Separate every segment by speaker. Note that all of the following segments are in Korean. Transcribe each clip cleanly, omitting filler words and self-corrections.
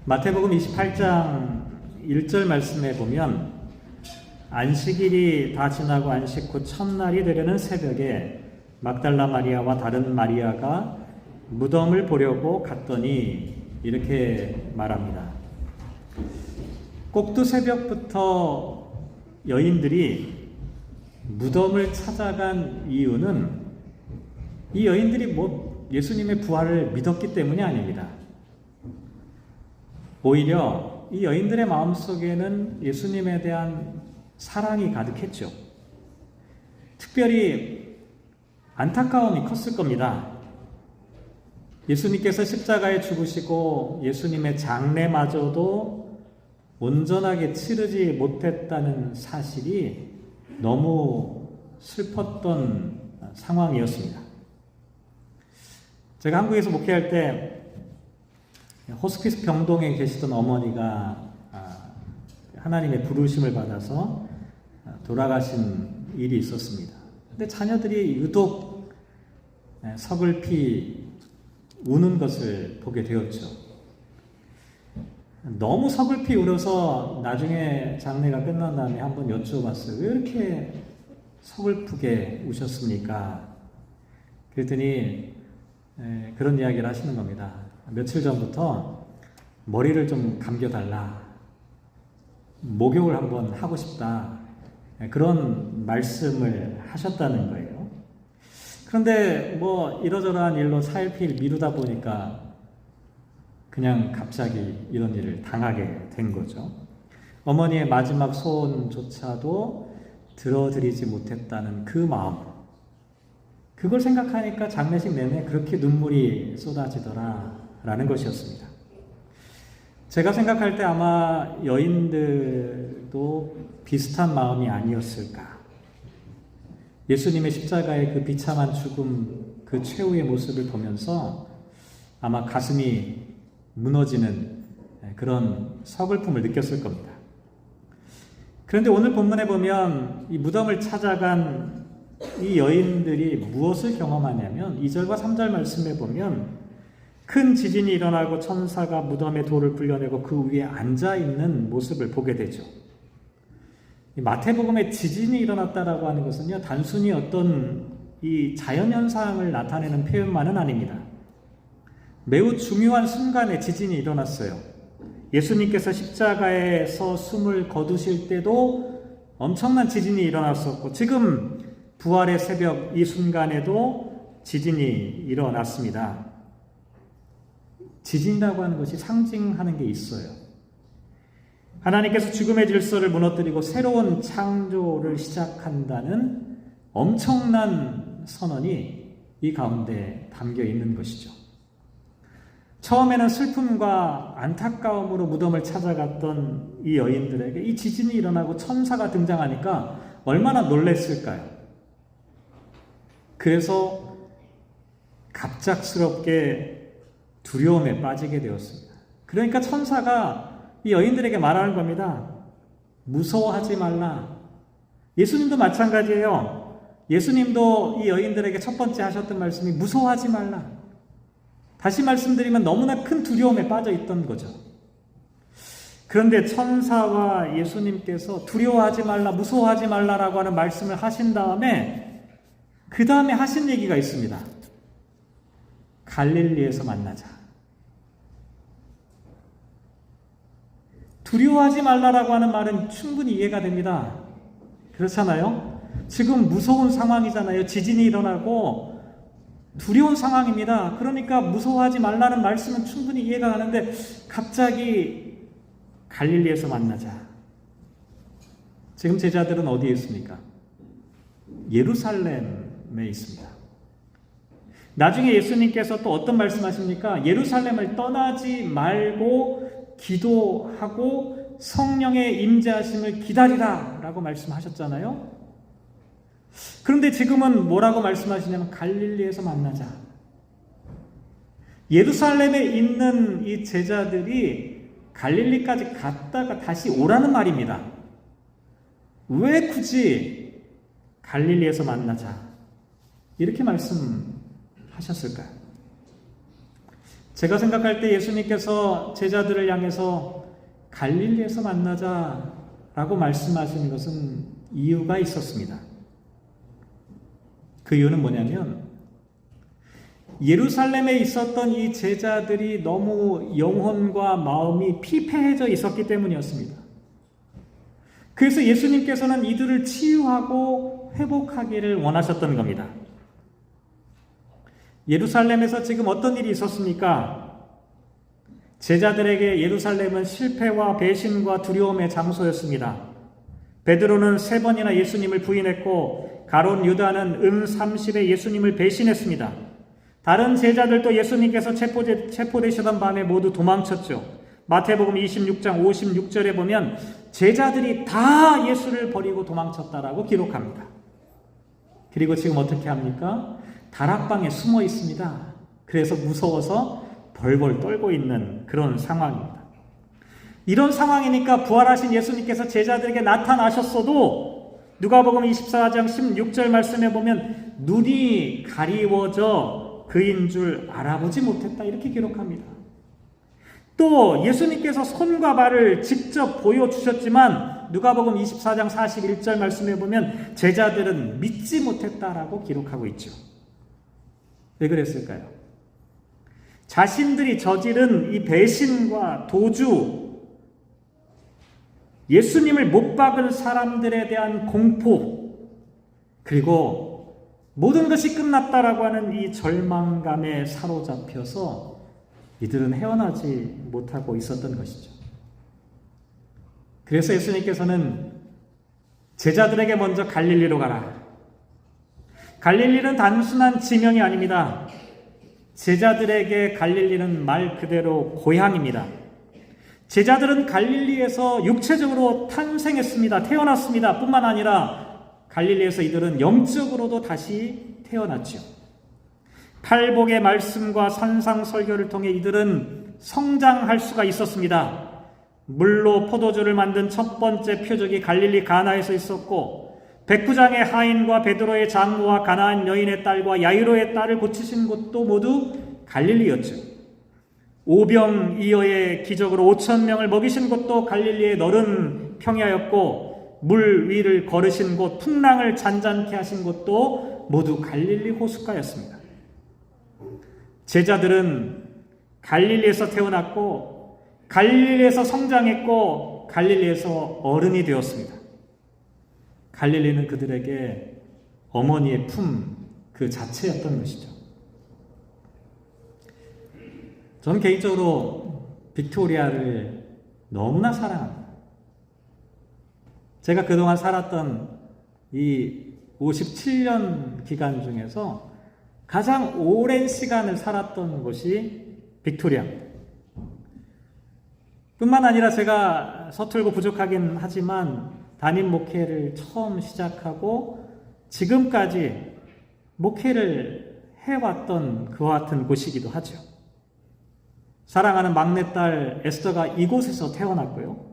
Speaker 1: 마태복음 28장 1절 말씀에 보면 안식일이 다 지나고 안식 후 첫날이 되려는 새벽에 막달라 마리아와 다른 마리아가 무덤을 보려고 갔더니 이렇게 말합니다. 꼭두 새벽부터 여인들이 무덤을 찾아간 이유는 이 여인들이 예수님의 부활을 믿었기 때문이 아닙니다. 오히려 이 여인들의 마음속에는 예수님에 대한 사랑이 가득했죠. 특별히 안타까움이 컸을 겁니다. 예수님께서 십자가에 죽으시고 예수님의 장례마저도 온전하게 치르지 못했다는 사실이 너무 슬펐던 상황이었습니다. 제가 한국에서 목회할 때 호스피스 병동에 계시던 어머니가 하나님의 부르심을 받아서 돌아가신 일이 있었습니다. 근데 자녀들이 유독 서글피 우는 것을 보게 되었죠. 너무 서글피 울어서 나중에 장례가 끝난 다음에 한번 여쭤봤어요. 왜 이렇게 서글프게 우셨습니까? 그랬더니 그런 이야기를 하시는 겁니다. 며칠 전부터 머리를 좀 감겨달라, 목욕을 한번 하고 싶다, 그런 말씀을 하셨다는 거예요. 그런데 이러저러한 일로 차일피일 미루다 보니까 그냥 갑자기 이런 일을 당하게 된 거죠. 어머니의 마지막 소원조차도 들어드리지 못했다는 그 마음, 그걸 생각하니까 장례식 내내 그렇게 눈물이 쏟아지더라라는 것이었습니다. 제가 생각할 때 아마 여인들도 비슷한 마음이 아니었을까. 예수님의 십자가의 그 비참한 죽음, 그 최후의 모습을 보면서 아마 가슴이 무너지는 그런 서글픔을 느꼈을 겁니다. 그런데 오늘 본문에 보면 이 무덤을 찾아간 이 여인들이 무엇을 경험하냐면 2절과 3절 말씀에 보면 큰 지진이 일어나고 천사가 무덤의 돌을 불려내고 그 위에 앉아있는 모습을 보게 되죠. 마태복음에 지진이 일어났다라고 하는 것은요, 단순히 어떤 이 자연현상을 나타내는 표현만은 아닙니다. 매우 중요한 순간에 지진이 일어났어요. 예수님께서 십자가에서 숨을 거두실 때도 엄청난 지진이 일어났었고, 지금 부활의 새벽 이 순간에도 지진이 일어났습니다. 지진이라고 하는 것이 상징하는 게 있어요. 하나님께서 죽음의 질서를 무너뜨리고 새로운 창조를 시작한다는 엄청난 선언이 이 가운데 담겨 있는 것이죠. 처음에는 슬픔과 안타까움으로 무덤을 찾아갔던 이 여인들에게 이 지진이 일어나고 천사가 등장하니까 얼마나 놀랐을까요? 그래서 갑작스럽게 두려움에 빠지게 되었습니다. 그러니까 천사가 이 여인들에게 말하는 겁니다. 무서워하지 말라. 예수님도 마찬가지예요. 예수님도 이 여인들에게 첫 번째 하셨던 말씀이 무서워하지 말라. 다시 말씀드리면 너무나 큰 두려움에 빠져 있던 거죠. 그런데 천사와 예수님께서 두려워하지 말라, 무서워하지 말라라고 하는 말씀을 하신 다음에 그 다음에 하신 얘기가 있습니다. 갈릴리에서 만나자. 두려워하지 말라라고 하는 말은 충분히 이해가 됩니다. 그렇잖아요? 지금 무서운 상황이잖아요. 지진이 일어나고 두려운 상황입니다. 그러니까 무서워하지 말라는 말씀은 충분히 이해가 가는데 갑자기 갈릴리에서 만나자. 지금 제자들은 어디에 있습니까? 예루살렘에 있습니다. 나중에 예수님께서 또 어떤 말씀하십니까? 예루살렘을 떠나지 말고 기도하고 성령의 임재하심을 기다리라 라고 말씀하셨잖아요. 그런데 지금은 뭐라고 말씀하시냐면 갈릴리에서 만나자. 예루살렘에 있는 이 제자들이 갈릴리까지 갔다가 다시 오라는 말입니다. 왜 굳이 갈릴리에서 만나자 이렇게 말씀하셨을까요? 제가 생각할 때 예수님께서 제자들을 향해서 갈릴리에서 만나자라고 말씀하신 것은 이유가 있었습니다. 그 이유는 뭐냐면 예루살렘에 있었던 이 제자들이 너무 영혼과 마음이 피폐해져 있었기 때문이었습니다. 그래서 예수님께서는 이들을 치유하고 회복하기를 원하셨던 겁니다. 예루살렘에서 지금 어떤 일이 있었습니까? 제자들에게 예루살렘은 실패와 배신과 두려움의 장소였습니다. 베드로는 3번이나 예수님을 부인했고 가룟 유다는 30에 예수님을 배신했습니다. 다른 제자들도 예수님께서 체포되시던 밤에 모두 도망쳤죠. 마태복음 26장 56절에 보면 제자들이 다 예수를 버리고 도망쳤다라고 기록합니다. 그리고 지금 어떻게 합니까? 다락방에 숨어 있습니다. 그래서 무서워서 벌벌 떨고 있는 그런 상황입니다. 이런 상황이니까 부활하신 예수님께서 제자들에게 나타나셨어도 누가복음 24장 16절 말씀에 보면 눈이 가리워져 그인 줄 알아보지 못했다 이렇게 기록합니다. 또 예수님께서 손과 발을 직접 보여주셨지만 누가복음 24장 41절 말씀에 보면 제자들은 믿지 못했다라고 기록하고 있죠. 왜 그랬을까요? 자신들이 저지른 이 배신과 도주, 예수님을 못 박은 사람들에 대한 공포, 그리고 모든 것이 끝났다라고 하는 이 절망감에 사로잡혀서 이들은 헤어나지 못하고 있었던 것이죠. 그래서 예수님께서는 제자들에게 먼저 갈릴리로 가라. 갈릴리는 단순한 지명이 아닙니다. 제자들에게 갈릴리는 말 그대로 고향입니다. 제자들은 갈릴리에서 육체적으로 탄생했습니다. 태어났습니다. 뿐만 아니라 갈릴리에서 이들은 영적으로도 다시 태어났죠. 팔복의 말씀과 산상설교를 통해 이들은 성장할 수가 있었습니다. 물로 포도주를 만든 첫 번째 표적이 갈릴리 가나에서 있었고 백부장의 하인과 베드로의 장모와 가나안 여인의 딸과 야이로의 딸을 고치신 곳도 모두 갈릴리였죠. 오병이어의 기적으로 5,000명을 먹이신 곳도 갈릴리의 너른 평야였고 물 위를 걸으신 곳, 풍랑을 잔잔케 하신 곳도 모두 갈릴리 호숫가였습니다. 제자들은 갈릴리에서 태어났고 갈릴리에서 성장했고 갈릴리에서 어른이 되었습니다. 갈릴리는 그들에게 어머니의 품 그 자체였던 것이죠. 저는 개인적으로 빅토리아를 너무나 사랑합니다. 제가 그동안 살았던 이 57년 기간 중에서 가장 오랜 시간을 살았던 곳이 빅토리아입니다. 뿐만 아니라 제가 서툴고 부족하긴 하지만 담임 목회를 처음 시작하고 지금까지 목회를 해왔던 그와 같은 곳이기도 하죠. 사랑하는 막내딸 에스더가 이곳에서 태어났고요.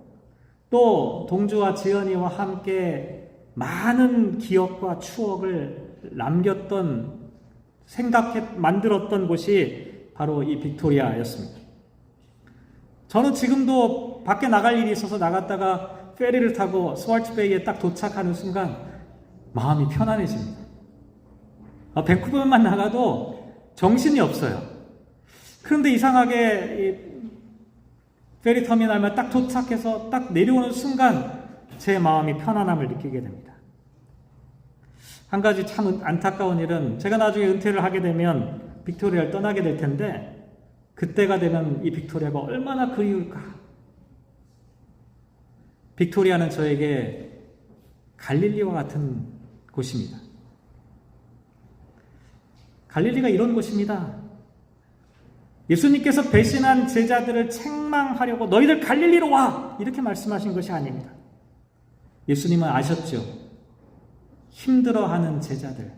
Speaker 1: 또 동주와 지연이와 함께 많은 기억과 추억을 남겼던 만들었던 곳이 바로 이 빅토리아였습니다. 저는 지금도 밖에 나갈 일이 있어서 나갔다가 페리를 타고 스왈츠베이에 딱 도착하는 순간 마음이 편안해집니다. 밴쿠버만 나가도 정신이 없어요. 그런데 이상하게 페리 터미널만 딱 도착해서 딱 내려오는 순간 제 마음이 편안함을 느끼게 됩니다. 한 가지 참 안타까운 일은 제가 나중에 은퇴를 하게 되면 빅토리아를 떠나게 될 텐데 그때가 되면 이 빅토리아가 얼마나 그리울까. 빅토리아는 저에게 갈릴리와 같은 곳입니다. 갈릴리가 이런 곳입니다. 예수님께서 배신한 제자들을 책망하려고 너희들 갈릴리로 와! 이렇게 말씀하신 것이 아닙니다. 예수님은 아셨죠. 힘들어하는 제자들,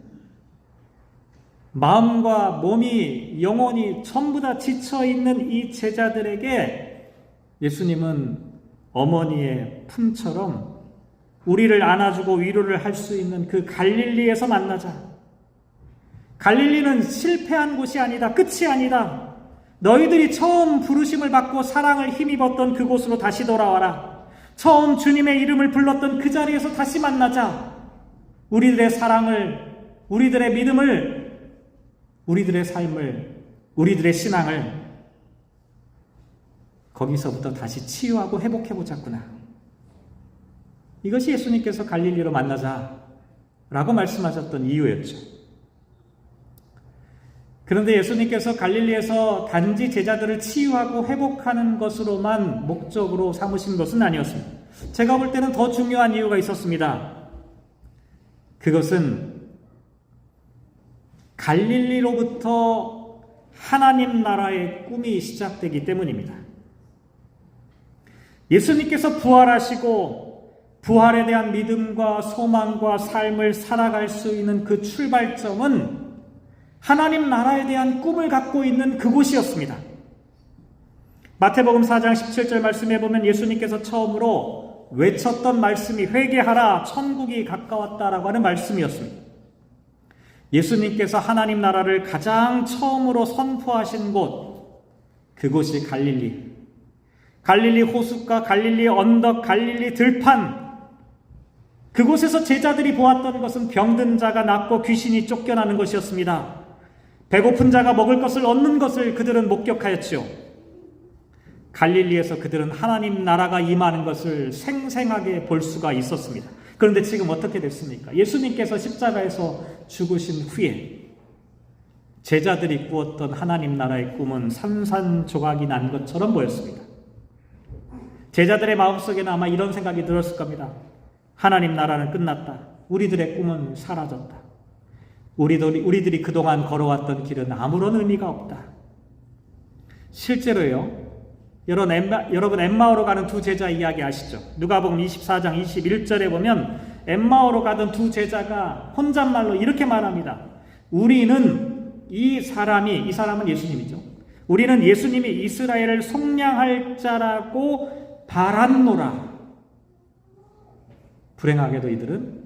Speaker 1: 마음과 몸이 영혼이 전부 다 지쳐있는 이 제자들에게 예수님은 어머니의 품처럼 우리를 안아주고 위로를 할 수 있는 그 갈릴리에서 만나자. 갈릴리는 실패한 곳이 아니다. 끝이 아니다. 너희들이 처음 부르심을 받고 사랑을 힘입었던 그곳으로 다시 돌아와라. 처음 주님의 이름을 불렀던 그 자리에서 다시 만나자. 우리들의 사랑을, 우리들의 믿음을, 우리들의 삶을, 우리들의 신앙을 거기서부터 다시 치유하고 회복해보자꾸나. 이것이 예수님께서 갈릴리로 만나자라고 말씀하셨던 이유였죠. 그런데 예수님께서 갈릴리에서 단지 제자들을 치유하고 회복하는 것으로만 목적으로 삼으신 것은 아니었습니다. 제가 볼 때는 더 중요한 이유가 있었습니다. 그것은 갈릴리로부터 하나님 나라의 꿈이 시작되기 때문입니다. 예수님께서 부활하시고 부활에 대한 믿음과 소망과 삶을 살아갈 수 있는 그 출발점은 하나님 나라에 대한 꿈을 갖고 있는 그곳이었습니다. 마태복음 4장 17절 말씀에 보면 예수님께서 처음으로 외쳤던 말씀이 회개하라 천국이 가까웠다라고 하는 말씀이었습니다. 예수님께서 하나님 나라를 가장 처음으로 선포하신 곳, 그곳이 갈릴리. 갈릴리 호숫가, 갈릴리 언덕, 갈릴리 들판. 그곳에서 제자들이 보았던 것은 병든 자가 낫고 귀신이 쫓겨나는 것이었습니다. 배고픈 자가 먹을 것을 얻는 것을 그들은 목격하였지요. 갈릴리에서 그들은 하나님 나라가 임하는 것을 생생하게 볼 수가 있었습니다. 그런데 지금 어떻게 됐습니까? 예수님께서 십자가에서 죽으신 후에 제자들이 꾸었던 하나님 나라의 꿈은 산산조각이 난 것처럼 보였습니다. 제자들의 마음속에는 아마 이런 생각이 들었을 겁니다. 하나님 나라는 끝났다. 우리들의 꿈은 사라졌다. 우리들이 그동안 걸어왔던 길은 아무런 의미가 없다. 실제로요, 여러분 엠마오로 가는 두 제자 이야기 아시죠? 누가복음 24장 21절에 보면 엠마오로 가던 두 제자가 혼잣말로 이렇게 말합니다. 우리는 이 사람은 예수님이죠. 우리는 예수님이 이스라엘을 속량할 자라고 바랐노라. 불행하게도 이들은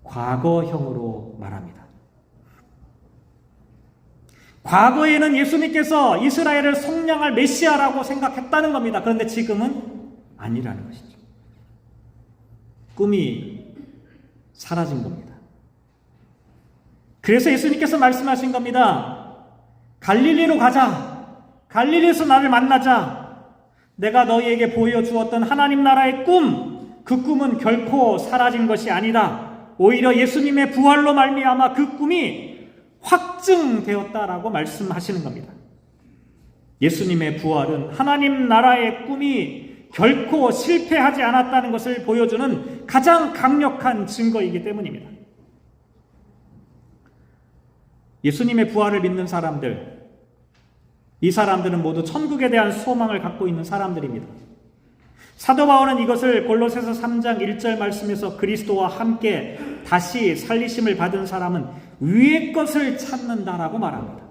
Speaker 1: 과거형으로 말합니다. 과거에는 예수님께서 이스라엘을 속량할 메시아라고 생각했다는 겁니다. 그런데 지금은 아니라는 것이죠. 꿈이 사라진 겁니다. 그래서 예수님께서 말씀하신 겁니다. 갈릴리로 가자. 갈릴리에서 나를 만나자. 내가 너희에게 보여주었던 하나님 나라의 꿈, 그 꿈은 결코 사라진 것이 아니다. 오히려 예수님의 부활로 말미암아 그 꿈이 확증되었다라고 말씀하시는 겁니다. 예수님의 부활은 하나님 나라의 꿈이 결코 실패하지 않았다는 것을 보여주는 가장 강력한 증거이기 때문입니다. 예수님의 부활을 믿는 사람들, 이 사람들은 모두 천국에 대한 소망을 갖고 있는 사람들입니다. 사도 바울은 이것을 골로새서 3장 1절 말씀에서 그리스도와 함께 다시 살리심을 받은 사람은 위의 것을 찾는다라고 말합니다.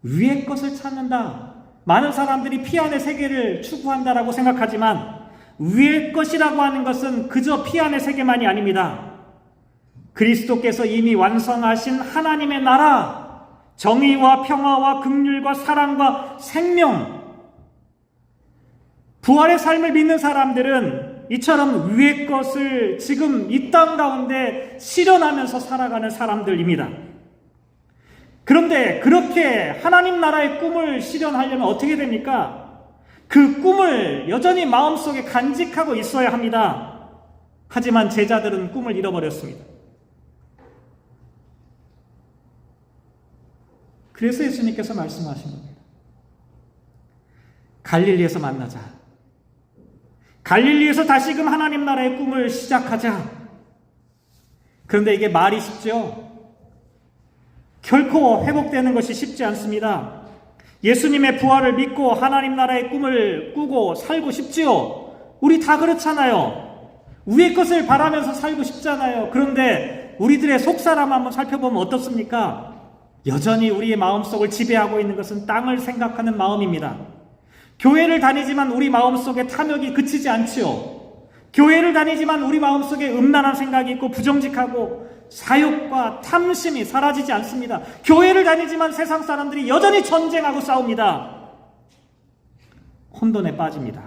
Speaker 1: 위의 것을 찾는다. 많은 사람들이 피 안의 세계를 추구한다라고 생각하지만 위의 것이라고 하는 것은 그저 피 안의 세계만이 아닙니다. 그리스도께서 이미 완성하신 하나님의 나라, 정의와 평화와 긍휼과 사랑과 생명, 부활의 삶을 믿는 사람들은 이처럼 위의 것을 지금 이 땅 가운데 실현하면서 살아가는 사람들입니다. 그런데 그렇게 하나님 나라의 꿈을 실현하려면 어떻게 됩니까? 그 꿈을 여전히 마음속에 간직하고 있어야 합니다. 하지만 제자들은 꿈을 잃어버렸습니다. 그래서 예수님께서 말씀하신 겁니다. 갈릴리에서 만나자. 갈릴리에서 다시금 하나님 나라의 꿈을 시작하자. 그런데 이게 말이 쉽죠? 결코 회복되는 것이 쉽지 않습니다. 예수님의 부활을 믿고 하나님 나라의 꿈을 꾸고 살고 싶지요? 우리 다 그렇잖아요. 위의 것을 바라면서 살고 싶잖아요. 그런데 우리들의 속사람 한번 살펴보면 어떻습니까? 여전히 우리의 마음속을 지배하고 있는 것은 땅을 생각하는 마음입니다. 교회를 다니지만 우리 마음속에 탐욕이 그치지 않지요. 교회를 다니지만 우리 마음속에 음란한 생각이 있고 부정직하고 사욕과 탐심이 사라지지 않습니다. 교회를 다니지만 세상 사람들이 여전히 전쟁하고 싸웁니다. 혼돈에 빠집니다.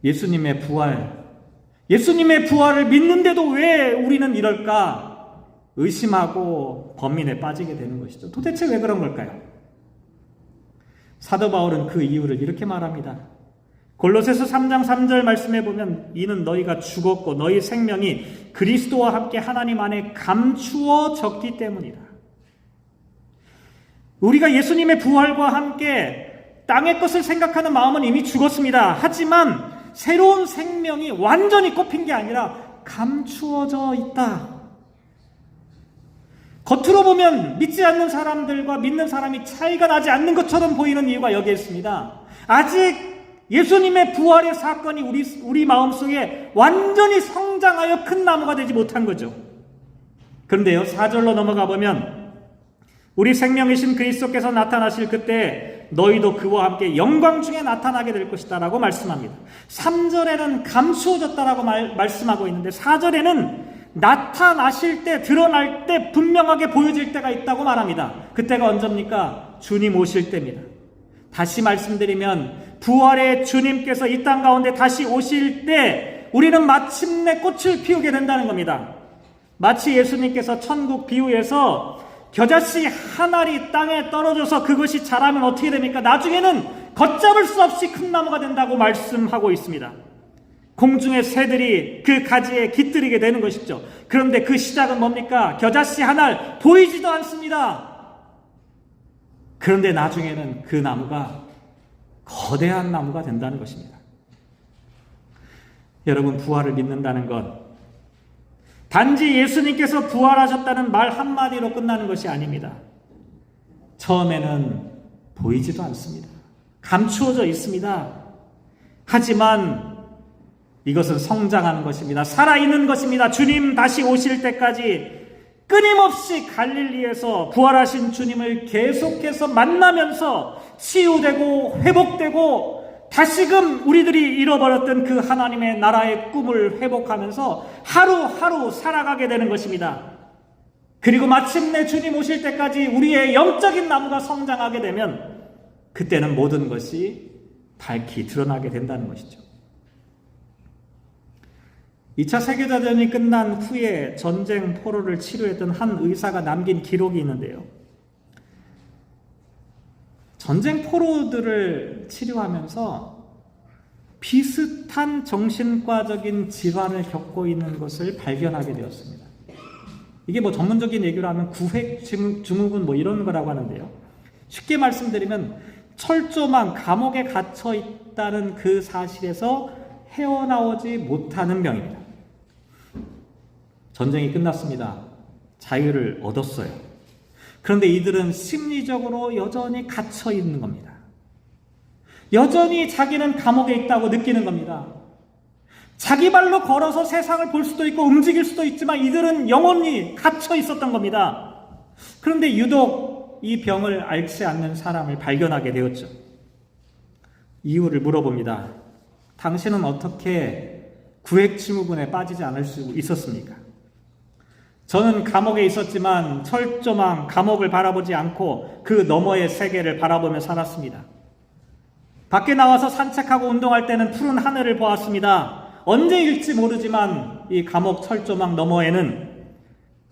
Speaker 1: 예수님의 부활을 믿는데도 왜 우리는 이럴까? 의심하고 번민에 빠지게 되는 것이죠. 도대체 왜 그런 걸까요? 사도 바울은 그 이유를 이렇게 말합니다. 골로새서 3장 3절 말씀해 보면 이는 너희가 죽었고 너희 생명이 그리스도와 함께 하나님 안에 감추어졌기 때문이다. 우리가 예수님의 부활과 함께 땅의 것을 생각하는 마음은 이미 죽었습니다. 하지만 새로운 생명이 완전히 꼽힌 게 아니라 감추어져 있다. 겉으로 보면 믿지 않는 사람들과 믿는 사람이 차이가 나지 않는 것처럼 보이는 이유가 여기에 있습니다. 아직 예수님의 부활의 사건이 우리 마음속에 완전히 성장하여 큰 나무가 되지 못한 거죠. 그런데요, 4절로 넘어가 보면 우리 생명이신 그리스도께서 나타나실 그때 너희도 그와 함께 영광 중에 나타나게 될 것이다 라고 말씀합니다. 3절에는 감추어졌다라고 말씀하고 있는데 4절에는 나타나실 때, 드러날 때 분명하게 보여질 때가 있다고 말합니다. 그때가 언제입니까? 주님 오실 때입니다. 다시 말씀드리면 부활의 주님께서 이 땅 가운데 다시 오실 때 우리는 마침내 꽃을 피우게 된다는 겁니다. 마치 예수님께서 천국 비유에서 겨자씨 한 알이 땅에 떨어져서 그것이 자라면 어떻게 됩니까? 나중에는 걷잡을 수 없이 큰 나무가 된다고 말씀하고 있습니다. 공중의 새들이 그 가지에 깃들이게 되는 것이죠. 그런데 그 시작은 뭡니까? 겨자씨 한 알 보이지도 않습니다. 그런데 나중에는 그 나무가 거대한 나무가 된다는 것입니다. 여러분, 부활을 믿는다는 것 단지 예수님께서 부활하셨다는 말 한마디로 끝나는 것이 아닙니다. 처음에는 보이지도 않습니다. 감추어져 있습니다. 하지만 이것은 성장하는 것입니다. 살아있는 것입니다. 주님 다시 오실 때까지 끊임없이 갈릴리에서 부활하신 주님을 계속해서 만나면서 치유되고 회복되고 다시금 우리들이 잃어버렸던 그 하나님의 나라의 꿈을 회복하면서 하루하루 살아가게 되는 것입니다. 그리고 마침내 주님 오실 때까지 우리의 영적인 나무가 성장하게 되면 그때는 모든 것이 밝히 드러나게 된다는 것이죠. 2차 세계대전이 끝난 후에 전쟁 포로를 치료했던 한 의사가 남긴 기록이 있는데요. 전쟁 포로들을 치료하면서 비슷한 정신과적인 질환을 겪고 있는 것을 발견하게 되었습니다. 이게 뭐 전문적인 얘기로 하면 구획 증후군 뭐 이런 거라고 하는데요. 쉽게 말씀드리면 철조망, 감옥에 갇혀 있다는 그 사실에서 헤어나오지 못하는 병입니다. 전쟁이 끝났습니다. 자유를 얻었어요. 그런데 이들은 심리적으로 여전히 갇혀 있는 겁니다. 여전히 자기는 감옥에 있다고 느끼는 겁니다. 자기 발로 걸어서 세상을 볼 수도 있고 움직일 수도 있지만 이들은 영원히 갇혀 있었던 겁니다. 그런데 유독 이 병을 앓지 않는 사람을 발견하게 되었죠. 이유를 물어봅니다. 당신은 어떻게 구획증후군에 빠지지 않을 수 있었습니까? 저는 감옥에 있었지만 철조망, 감옥을 바라보지 않고 그 너머의 세계를 바라보며 살았습니다. 밖에 나와서 산책하고 운동할 때는 푸른 하늘을 보았습니다. 언제일지 모르지만 이 감옥 철조망 너머에는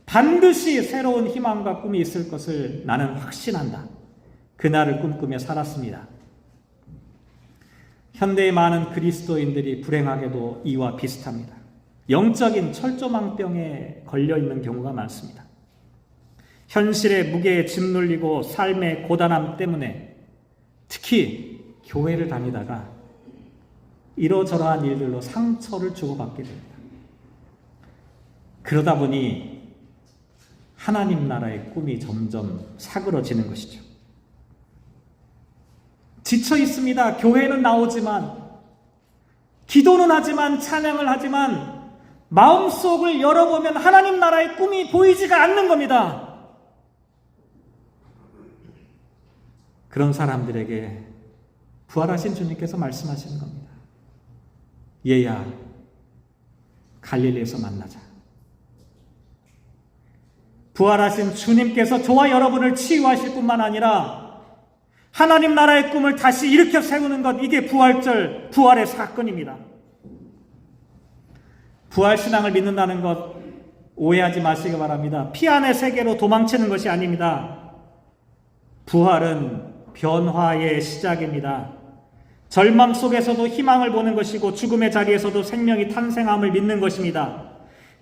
Speaker 1: 반드시 새로운 희망과 꿈이 있을 것을 나는 확신한다. 그날을 꿈꾸며 살았습니다. 현대의 많은 그리스도인들이 불행하게도 이와 비슷합니다. 영적인 철조망병에 걸려있는 경우가 많습니다. 현실의 무게에 짓눌리고 삶의 고단함 때문에 특히 교회를 다니다가 이러저러한 일들로 상처를 주고받게 됩니다. 그러다 보니 하나님 나라의 꿈이 점점 사그러지는 것이죠. 지쳐 있습니다. 교회는 나오지만, 기도는 하지만, 찬양을 하지만 마음속을 열어보면 하나님 나라의 꿈이 보이지가 않는 겁니다. 그런 사람들에게 부활하신 주님께서 말씀하시는 겁니다. 얘야, 갈릴리에서 만나자. 부활하신 주님께서 저와 여러분을 치유하실 뿐만 아니라 하나님 나라의 꿈을 다시 일으켜 세우는 것, 이게 부활절, 부활의 사건입니다. 부활신앙을 믿는다는 것 오해하지 마시기 바랍니다. 피안의 세계로 도망치는 것이 아닙니다. 부활은 변화의 시작입니다. 절망 속에서도 희망을 보는 것이고 죽음의 자리에서도 생명이 탄생함을 믿는 것입니다.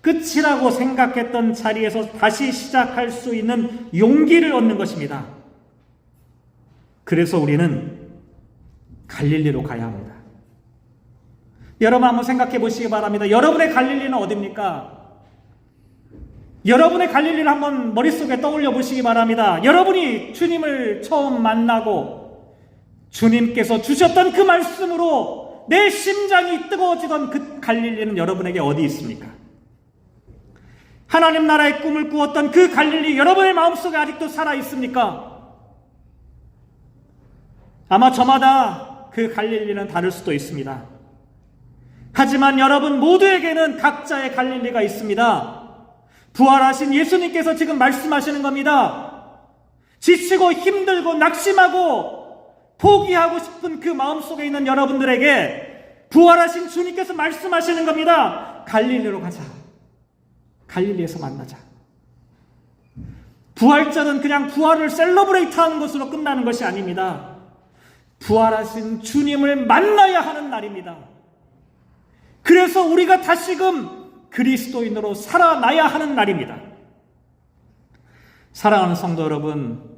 Speaker 1: 끝이라고 생각했던 자리에서 다시 시작할 수 있는 용기를 얻는 것입니다. 그래서 우리는 갈릴리로 가야 합니다. 여러분 한번 생각해 보시기 바랍니다. 여러분의 갈릴리는 어디입니까? 여러분의 갈릴리를 한번 머릿속에 떠올려 보시기 바랍니다. 여러분이 주님을 처음 만나고 주님께서 주셨던 그 말씀으로 내 심장이 뜨거워지던 그 갈릴리는 여러분에게 어디 있습니까? 하나님 나라의 꿈을 꾸었던 그 갈릴리, 여러분의 마음속에 아직도 살아 있습니까? 아마 저마다 그 갈릴리는 다를 수도 있습니다. 하지만 여러분 모두에게는 각자의 갈릴리가 있습니다. 부활하신 예수님께서 지금 말씀하시는 겁니다. 지치고 힘들고 낙심하고 포기하고 싶은 그 마음속에 있는 여러분들에게 부활하신 주님께서 말씀하시는 겁니다. 갈릴리로 가자. 갈릴리에서 만나자. 부활절은 그냥 부활을 셀러브레이트하는 것으로 끝나는 것이 아닙니다. 부활하신 주님을 만나야 하는 날입니다. 그래서 우리가 다시금 그리스도인으로 살아나야 하는 날입니다. 사랑하는 성도 여러분,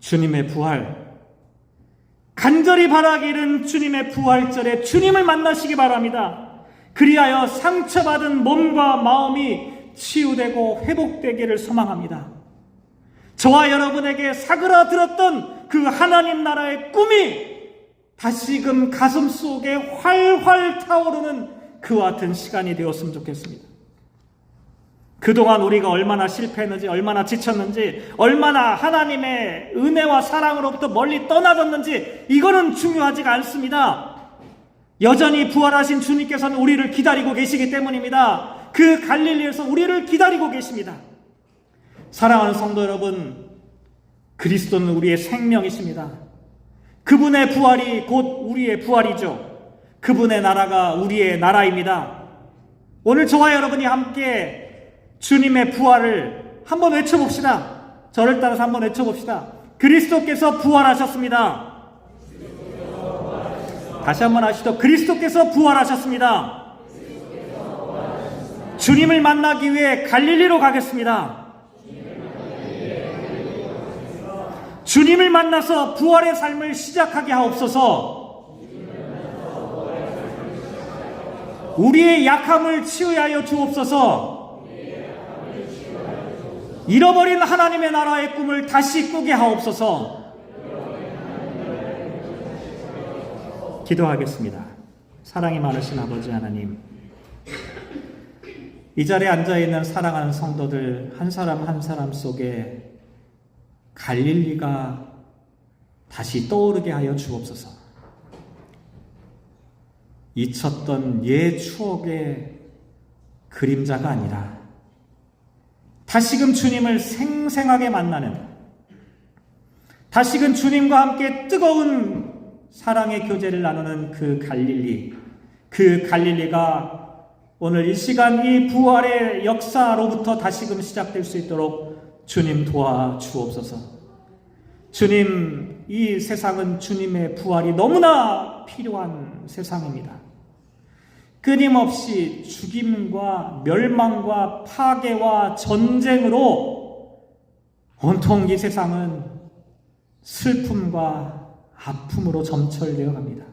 Speaker 1: 주님의 부활, 간절히 바라기는 주님의 부활절에 주님을 만나시기 바랍니다. 그리하여 상처받은 몸과 마음이 치유되고 회복되기를 소망합니다. 저와 여러분에게 사그라들었던 그 하나님 나라의 꿈이 다시금 가슴 속에 활활 타오르는 그와 같은 시간이 되었으면 좋겠습니다. 그동안 우리가 얼마나 실패했는지, 얼마나 지쳤는지, 얼마나 하나님의 은혜와 사랑으로부터 멀리 떠나졌는지 이거는 중요하지가 않습니다. 여전히 부활하신 주님께서는 우리를 기다리고 계시기 때문입니다. 그 갈릴리에서 우리를 기다리고 계십니다. 사랑하는 성도 여러분, 그리스도는 우리의 생명이십니다. 그분의 부활이 곧 우리의 부활이죠. 그분의 나라가 우리의 나라입니다. 오늘 저와 여러분이 함께 주님의 부활을 한번 외쳐봅시다. 저를 따라서 한번 외쳐봅시다. 그리스도께서 부활하셨습니다. 다시 한번 하시죠. 그리스도께서 부활하셨습니다. 주님을 만나기 위해 갈릴리로 가겠습니다. 주님을 만나서 부활의 삶을 시작하게 하옵소서. 우리의 약함을 치유하여 주옵소서. 잃어버린 하나님의 나라의 꿈을 다시 꾸게 하옵소서. 기도하겠습니다. 사랑이 많으신 아버지 하나님, 이 자리에 앉아있는 사랑하는 성도들 한 사람 한 사람 속에 갈릴리가 다시 떠오르게 하여 주옵소서. 잊혔던 옛 추억의 그림자가 아니라 다시금 주님을 생생하게 만나는, 다시금 주님과 함께 뜨거운 사랑의 교제를 나누는 그 갈릴리, 그 갈릴리가 오늘 이 시간 이 부활의 역사로부터 다시금 시작될 수 있도록 주님 도와주옵소서. 주님, 이 세상은 주님의 부활이 너무나 필요한 세상입니다. 끊임없이 죽임과 멸망과 파괴와 전쟁으로 온통 이 세상은 슬픔과 아픔으로 점철되어 갑니다.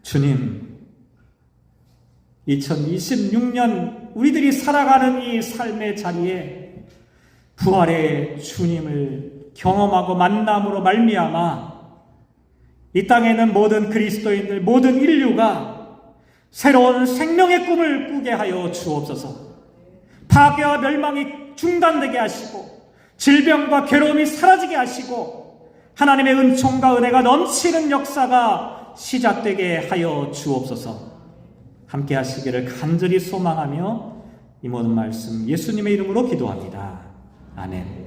Speaker 1: 주님, 2026년 우리들이 살아가는 이 삶의 자리에 부활의 주님을 경험하고 만남으로 말미암아 이 땅에는 모든 그리스도인들, 모든 인류가 새로운 생명의 꿈을 꾸게 하여 주옵소서. 파괴와 멸망이 중단되게 하시고 질병과 괴로움이 사라지게 하시고 하나님의 은총과 은혜가 넘치는 역사가 시작되게 하여 주옵소서. 함께 하시기를 간절히 소망하며 이 모든 말씀 예수님의 이름으로 기도합니다. 아멘.